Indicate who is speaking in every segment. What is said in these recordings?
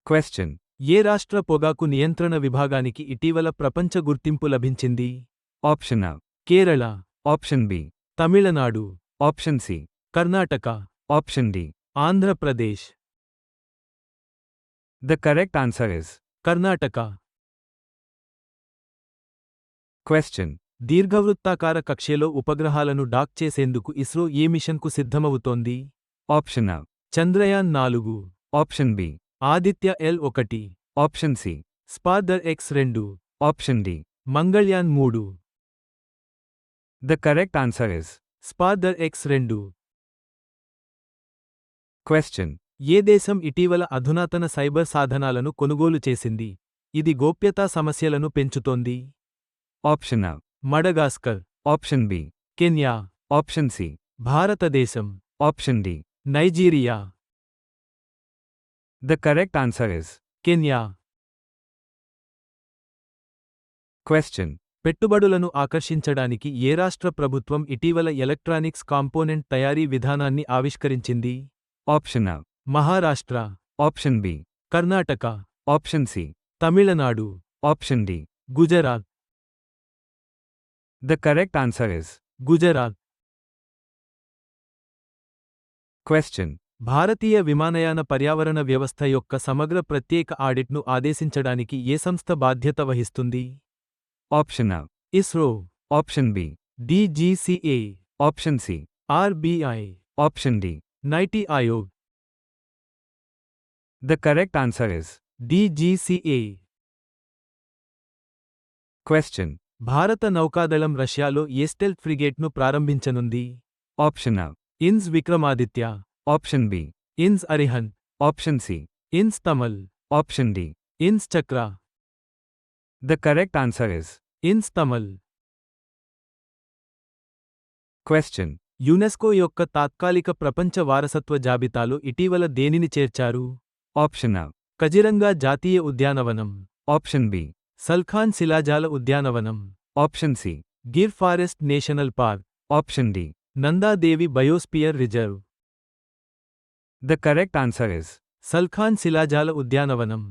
Speaker 1: Question.
Speaker 2: ఏ రాష్ట్ర పొగాకు నియంత్రణ విభాగానికి ఇటీవల ప్రపంచ గుర్తింపు లభించింది?
Speaker 1: Option A.
Speaker 2: Kerala,
Speaker 1: Option B.
Speaker 2: Tamil Nadu,
Speaker 1: Option C.
Speaker 2: Karnataka,
Speaker 1: Option D.
Speaker 2: Andhra Pradesh.
Speaker 1: The correct answer is
Speaker 2: Karnataka.
Speaker 1: Question.
Speaker 2: దీర్ఘవృత్తాకార కక్ష్యలో ఉపగ్రహాలను డాక్ చేసేందుకు ఇస్రో ఏ మిషన్కు సిద్ధమవుతోంది?
Speaker 1: Option A.
Speaker 2: Chandrayaan 4,
Speaker 1: Option B.
Speaker 2: Aditya L1,
Speaker 1: Option C.
Speaker 2: స్పార్డర్ X2,
Speaker 1: Option D.
Speaker 2: Mangalyaan 3.
Speaker 1: The correct answer is
Speaker 2: స్పార్డర్ X2.
Speaker 1: Question.
Speaker 2: ఏ దేశం ఇటీవల అధునాతన సైబర్ సాధనాలను కొనుగోలు చేసింది? ఇది గోప్యతా సమస్యలను పెంచుతోంది.
Speaker 1: Option A.
Speaker 2: Madagascar,
Speaker 1: Option B.
Speaker 2: Kenya,
Speaker 1: Option C.
Speaker 2: భారతదేశం,
Speaker 1: Option D.
Speaker 2: Nigeria.
Speaker 1: The correct answer is
Speaker 2: Kenya.
Speaker 1: Question.
Speaker 2: పెట్టుబడులను ఆకర్షించడానికి ఏ రాష్ట్ర ప్రభుత్వం ఇటీవల ఎలక్ట్రానిక్స్ కాంపోనెంట్ తయారీ విధానాన్ని ఆవిష్కరించింది?
Speaker 1: Option A.
Speaker 2: Maharashtra,
Speaker 1: Option B.
Speaker 2: Karnataka,
Speaker 1: Option C.
Speaker 2: Tamil Nadu,
Speaker 1: Option D.
Speaker 2: Gujarat.
Speaker 1: The correct answer is
Speaker 2: Gujarat.
Speaker 1: Question.
Speaker 2: భారతీయ విమానయాన పర్యావరణ వ్యవస్థ యొక్క సమగ్ర ప్రత్యేక ఆడిట్ను ఆదేశించడానికి ఏ సంస్థ బాధ్యత వహిస్తుంది?
Speaker 1: Option A.
Speaker 2: ISRO,
Speaker 1: Option B.
Speaker 2: DGCA,
Speaker 1: Option C.
Speaker 2: RBI,
Speaker 1: Option D.
Speaker 2: Nightie Aayog.
Speaker 1: The correct answer is
Speaker 2: DGCA.
Speaker 1: Question.
Speaker 2: భారత నౌకాదళం రష్యాలో ఏ స్టెల్త్ ఫ్రిగేట్ను ప్రారంభించనుంది?
Speaker 1: Option A.
Speaker 2: ఇన్స్ విక్రమాదిత్య,
Speaker 1: Option B.
Speaker 2: ఇన్స్ అరిహంత్,
Speaker 1: Option C.
Speaker 2: ఇన్స్ తమల్,
Speaker 1: Option D.
Speaker 2: ఇన్స్ చక్ర.
Speaker 1: The correct answer is
Speaker 2: ఇన్స్ తమల్.
Speaker 1: Question.
Speaker 2: యునెస్కో యొక్క తాత్కాలిక ప్రపంచ వారసత్వ జాబితాలో ఇటీవల దేనిని చేర్చారు?
Speaker 1: Option A.
Speaker 2: కజిరంగా జాతీయ ఉద్యానవనం,
Speaker 1: Option B.
Speaker 2: సల్ఖాన్ శిలాజాల ఉద్యానవనం,
Speaker 1: Option C.
Speaker 2: Gir forest national park,
Speaker 1: Option D.
Speaker 2: Nanda Devi biosphere reserve.
Speaker 1: The correct answer is
Speaker 2: సల్ఖాన్ శిలాజాల ఉద్యానవనం.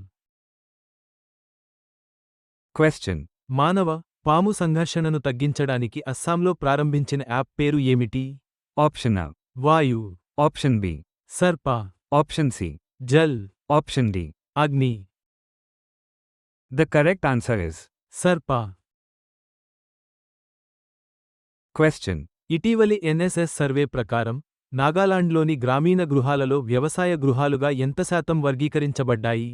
Speaker 1: Question.
Speaker 2: మానవ, పాము సంఘర్షణను తగ్గించడానికి అస్సాంలో ప్రారంభించిన యాప్ పేరు ఏమిటి?
Speaker 1: Option A.
Speaker 2: వాయు,
Speaker 1: Option B.
Speaker 2: సర్ప,
Speaker 1: Option C.
Speaker 2: Jal,
Speaker 1: Option D.
Speaker 2: అగ్ని.
Speaker 1: The correct answer is
Speaker 2: సర్ప.
Speaker 1: Question.
Speaker 2: ఇటీవలి NSS సర్వే ప్రకారం నాగాలాండ్లోని గ్రామీణ గృహాలలో వ్యవసాయ గృహాలుగా ఎంత శాతం వర్గీకరించబడ్డాయి?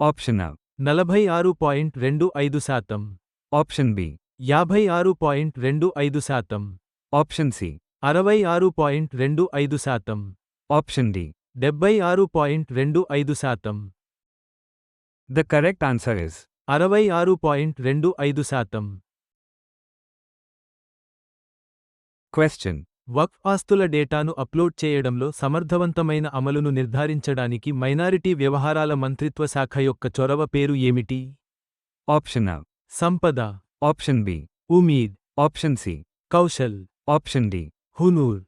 Speaker 1: Option A.
Speaker 2: 46.25%,
Speaker 1: Option B.
Speaker 2: 56.25%,
Speaker 1: Option C.
Speaker 2: 66.25%,
Speaker 1: Option D.
Speaker 2: 76.25%.
Speaker 1: The correct answer is
Speaker 2: 66.25%.
Speaker 1: Question.
Speaker 2: వక్ఫ్ ఆస్తుల డేటాను అప్లోడ్ చేయడంలో సమర్థవంతమైన అమలును నిర్ధారించడానికి మైనారిటీ వ్యవహారాల మంత్రిత్వ శాఖ యొక్క చొరవ పేరు ఏమిటి?
Speaker 1: Option A.
Speaker 2: సంపద,
Speaker 1: Option B.
Speaker 2: ఉమీద్,
Speaker 1: Option C.
Speaker 2: Kaushal,
Speaker 1: Option D.
Speaker 2: హునూర్.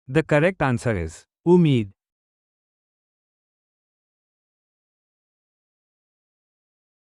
Speaker 1: The correct answer is
Speaker 2: ఉమీద్.